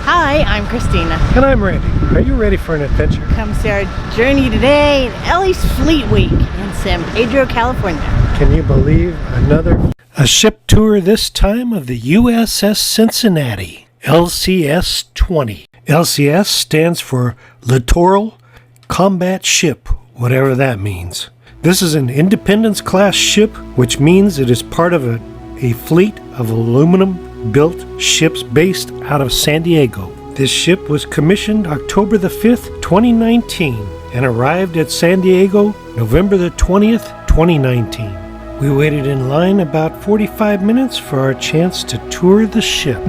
Hi, I'm Christina. And I'm Randy. Are you ready for an adventure? Come see our journey today at Ellie's Fleet Week in San Pedro, California. Can you believe a ship tour this time of the USS Cincinnati, LCS 20. LCS stands for Littoral Combat Ship, whatever that means. This is an Independence class ship, which means it is part of a fleet of aluminum-built ships based out of San Diego. This ship was commissioned October the 5th, 2019, and arrived at San Diego November the 20th, 2019. We waited in line about 45 minutes for our chance to tour the ship.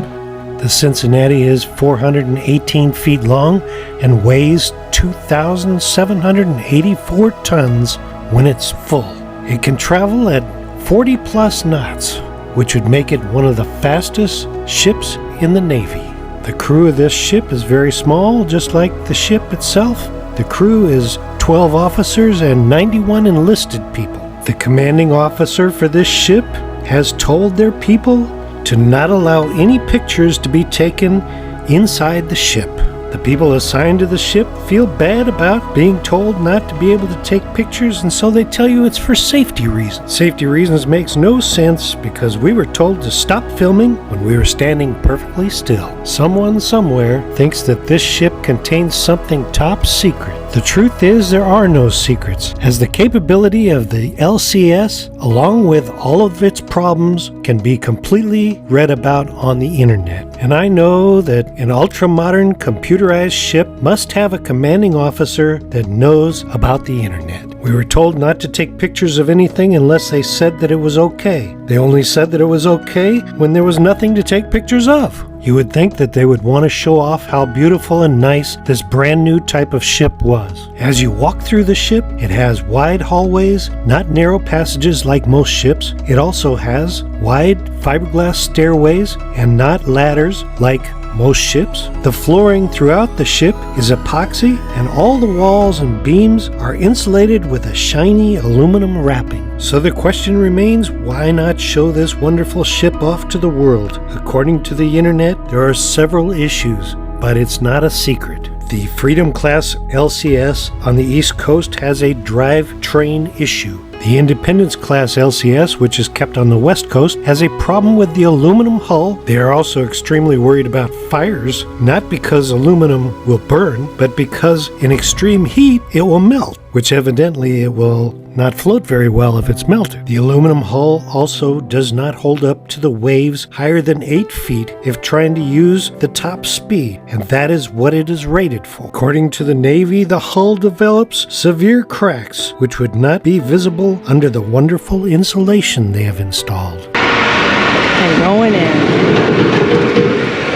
The Cincinnati is 418 feet long and weighs 2,784 tons when it's full. It can travel at 40 plus knots, which would make it one of the fastest ships in the Navy. The crew of this ship is very small, just like the ship itself. The crew is 12 officers and 91 enlisted people. The commanding officer for this ship has told their people to not allow any pictures to be taken inside the ship. The people assigned to the ship feel bad about being told not to be able to take pictures, and so they tell you it's for safety reasons. Safety reasons makes no sense because we were told to stop filming when we were standing perfectly still. Someone somewhere thinks that this ship contains something top secret. The truth is there are no secrets, as the capability of the LCS, along with all of its problems, can be completely read about on the internet. And I know that an ultra-modern computerized ship must have a commanding officer that knows about the internet. We were told not to take pictures of anything unless they said that it was okay. They only said that it was okay when there was nothing to take pictures of. You would think that they would want to show off how beautiful and nice this brand new type of ship was. As you walk through the ship, it has wide hallways, not narrow passages like most ships. It also has wide fiberglass stairways and not ladders like most ships. The flooring throughout the ship is epoxy, and all the walls and beams are insulated with a shiny aluminum wrapping. So the question remains, why not show this wonderful ship off to the world? According to the internet, there are several issues, but it's not a secret. The Freedom Class LCS on the East Coast has a drivetrain issue. The Independence Class LCS, which is kept on the West Coast, has a problem with the aluminum hull. They are also extremely worried about fires, not because aluminum will burn, but because in extreme heat it will melt, which evidently it will not float very well if it's melted. The aluminum hull also does not hold up to the waves higher than 8 feet if trying to use the top speed, and that is what it is rated for. According to the Navy, the hull develops severe cracks, which would not be visible under the wonderful insulation they have installed. I'm going in.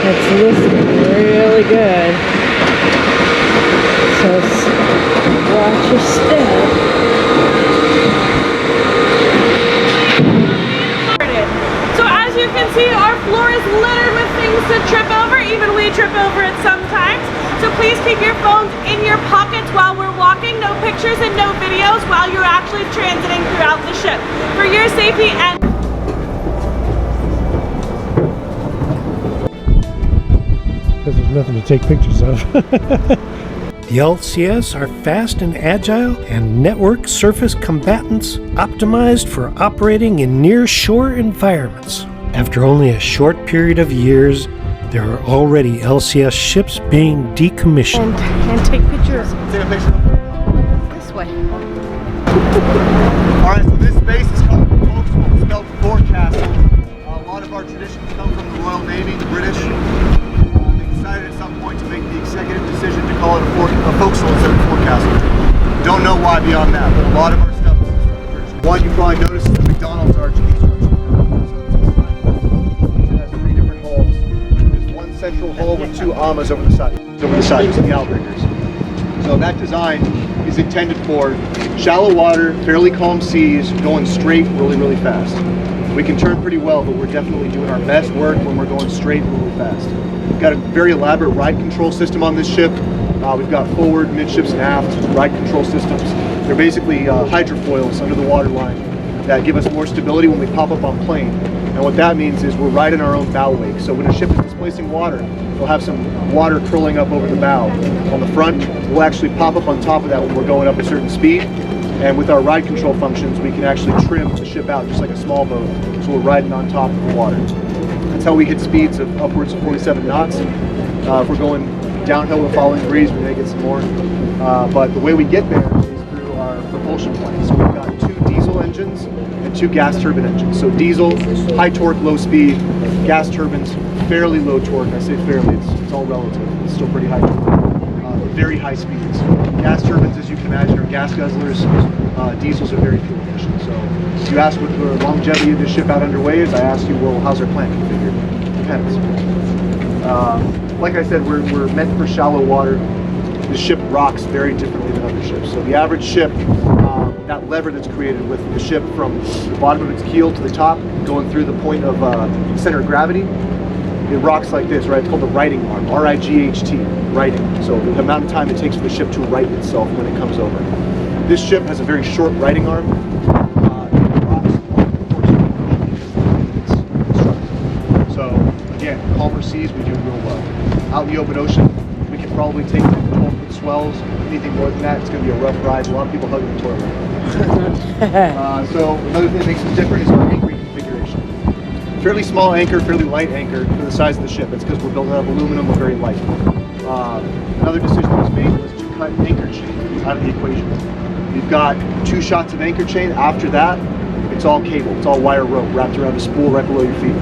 It's listening really good. So watch your step. So as you can see, our floor is littered with things to trip over. Even we trip over it sometimes. So please keep your phones in your pockets while we're walking. No pictures and no videos while you're actually transiting throughout the ship. For your safety and... Because there's nothing to take pictures of. The LCS are fast and agile and network surface combatants optimized for operating in near-shore environments. After only a short period of years, there are already LCS ships being decommissioned. And take pictures. Take a picture. This way. Alright, so this space is called forecastle, spelled forecastle. A lot of our traditions come from the Royal Navy, the British. They decided at some point to make the executive decision to call it a forecastle instead of forecastle. Don't know why beyond that, but a lot of our stuff is from the British. One you probably noticed is the McDonald's arch key structure. It has 3 different hulls. There's one central hull with 2 amas over the side, using the outriggers. So that design is intended for shallow water, fairly calm seas, going straight really, really fast. We can turn pretty well, but we're definitely doing our best work when we're going straight really fast. We've got a very elaborate ride control system on this ship. We've got forward, midships, and aft ride control systems. They're basically hydrofoils under the waterline that give us more stability when we pop up on plane. And what that means is we're riding our own bow wake. So when a ship is displacing water, we'll have some water curling up over the bow. On the front, we'll actually pop up on top of that when we're going up a certain speed. And with our ride control functions, we can actually trim the ship out just like a small boat. So we're riding on top of the water. That's how we hit speeds of upwards of 47 knots. If we're going downhill with following breeze, we may get some more. But the way we get there is through our propulsion plant. So we've got 2 diesel engines and 2 gas turbine engines. So diesel, high torque, low speed. Gas turbines, fairly low torque. I say fairly, it's all relative. It's still pretty high torque. Very high speeds. Gas turbines, as you can imagine, are gas guzzlers. Diesels are very fuel efficient. So you asked what the longevity of the ship out underway is. I asked you, well, how's our plant configured? Depends. Like I said, we're meant for shallow water. The ship rocks very differently than other ships. So the average ship, that lever that's created with the ship from the bottom of its keel to the top, going through the point of center of gravity, it rocks like this, right? It's called the righting arm, R-I-G-H-T, righting. So the amount of time it takes for the ship to right itself when it comes over. This ship has a very short righting arm. It rocks so again, calmer seas, we do real well. Out in the open ocean, we can probably take 12-foot swells. Anything more than that, it's going to be a rough ride. A lot of people hugging the toilet. So another thing that makes us different is our anchoring configuration. Fairly small anchor, fairly light anchor for the size of the ship. That's because we're built out of aluminum, we're very light. Another decision that was made was to cut anchor chain out of the equation. We've got 2 shots of anchor chain. After that, it's all cable, it's all wire rope wrapped around a spool right below your feet.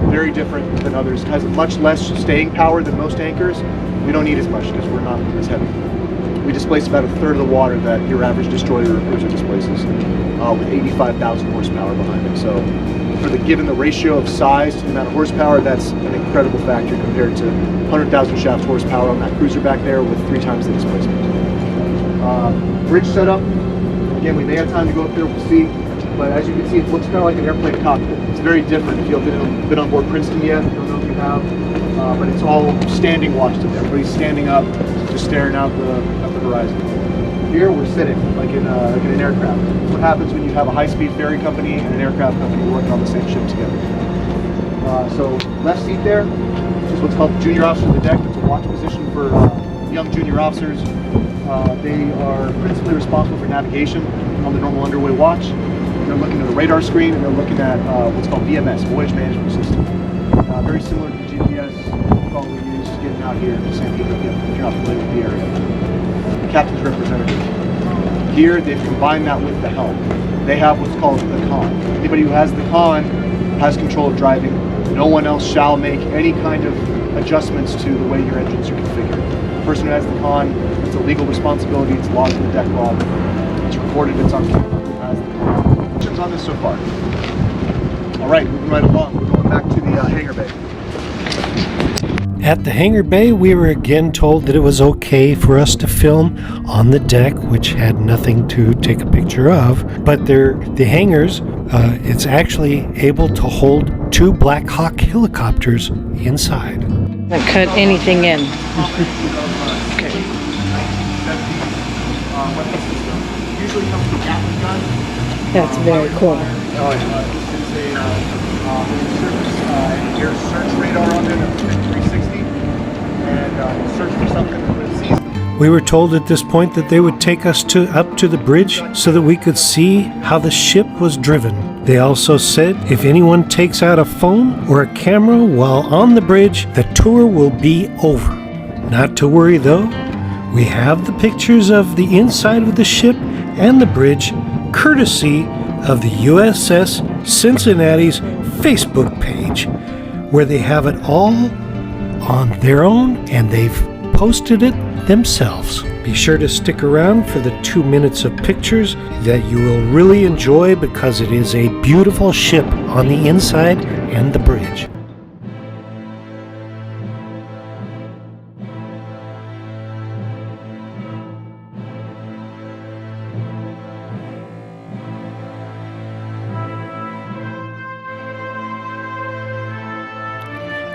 Very different than others. It has much less staying power than most anchors. We don't need as much because we're not as heavy. We displace about 1/3 of the water that your average destroyer or cruiser displaces with 85,000 horsepower behind it. So given the ratio of size to the amount of horsepower, that's an incredible factor compared to 100,000 shaft horsepower on that cruiser back there with 3 times the displacement. Bridge setup, again, we may have time to go up there, we'll see, but as you can see, it looks kind of like an airplane cockpit. It's very different. If you haven't been on board Princeton yet, I don't know if you have, but it's all standing watch to them. Everybody's standing up, just staring out the horizon. Here we're sitting, like in an aircraft. What happens when you have a high-speed ferry company and an aircraft company working on the same ship together? So left seat there is what's called the junior officer of the deck. It's a watch position for young junior officers. They are principally responsible for navigation on the normal underway watch. They're looking at a radar screen and they're looking at what's called VMS, Voyage Management System. Very similar to the GPS you probably use getting out here to San Diego if you're not familiar with the area. The captain's representative. Here they've combined that with the helm. They have what's called the con. Anybody who has the con has control of driving. No one else shall make any kind of adjustments to the way your engines are configured. The person who has the con, it's a legal responsibility, it's logged in the deck log, it's recorded, it's on camera who has the con. Questions on this so far? All right, moving right along, we're going back to the hangar bay. At the hangar bay, we were again told that it was okay for us to film on the deck, which had nothing to take a picture of. But the hangars, it's actually able to hold 2 Black Hawk helicopters inside. Not cut anything in. Okay. Usually comes with a Gatling gun. That's very cool. It's air search radar on there that's 360, and search for something that sees them. We were told at this point that they would take us up to the bridge so that we could see how the ship was driven. They also said if anyone takes out a phone or a camera while on the bridge, the tour will be over. Not to worry though, we have the pictures of the inside of the ship and the bridge, courtesy of the USS Cincinnati's Facebook page, where they have it all on their own and they've posted it themselves. Be sure to stick around for the 2 minutes of pictures that you will really enjoy because it is a beautiful ship on the inside and the bridge.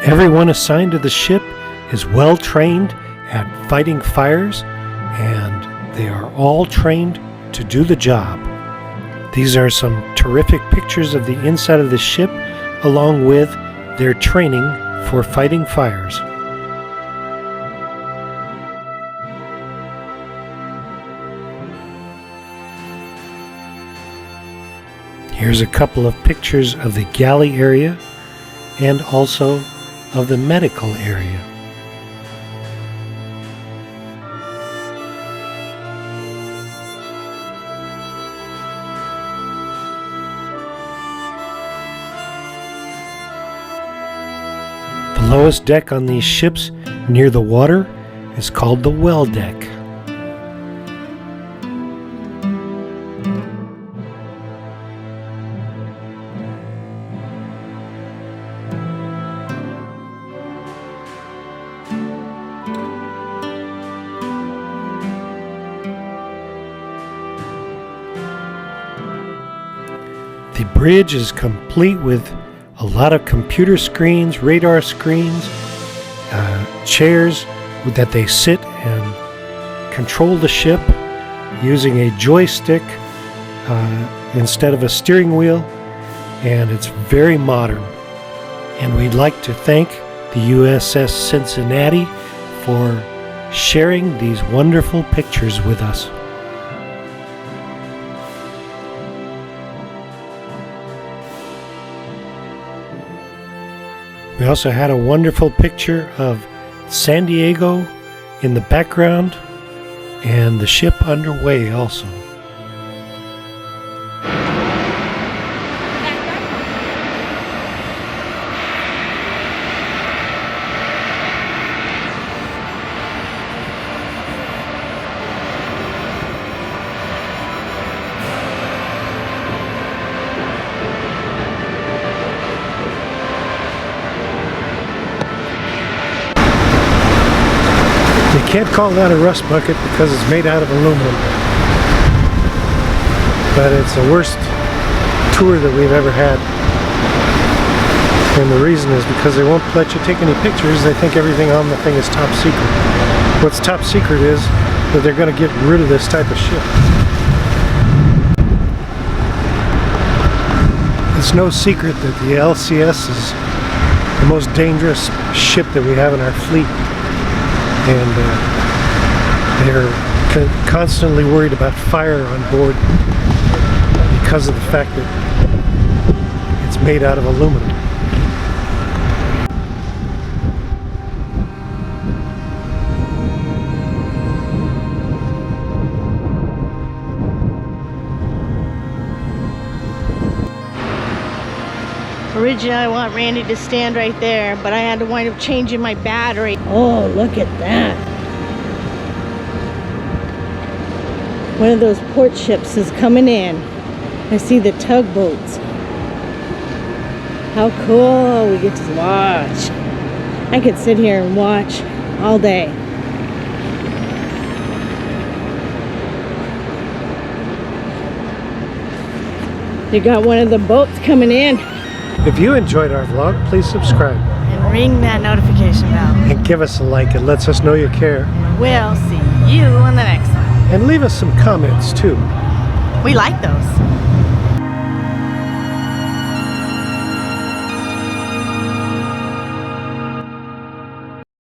Everyone assigned to the ship is well trained at fighting fires, and they are all trained to do the job. These are some terrific pictures of the inside of the ship. along with their training for fighting fires. Here's a couple of pictures of the galley area and also of the medical area. The lowest deck on these ships near the water is called the well deck. The bridge is complete with a lot of computer screens, radar screens, chairs that they sit and control the ship using a joystick instead of a steering wheel, and it's very modern. And we'd like to thank the USS Cincinnati for sharing these wonderful pictures with us. We also had a wonderful picture of San Diego in the background and the ship underway also. You can't call that a rust bucket because it's made out of aluminum. But it's the worst tour that we've ever had. And the reason is because they won't let you take any pictures. They think everything on the thing is top secret. What's top secret is that they're going to get rid of this type of ship. It's no secret that the LCS is the most dangerous ship that we have in our fleet. And they're constantly worried about fire on board because of the fact that it's made out of aluminum. Originally, I want Randy to stand right there, but I had to wind up changing my battery. Oh, look at that. One of those port ships is coming in. I see the tugboats. How cool. We get to watch. I could sit here and watch all day. You got one of the boats coming in. If you enjoyed our vlog, please subscribe. And ring that notification bell. And give us a like. It lets us know you care. And we'll see you on the next one. And leave us some comments too. We like those.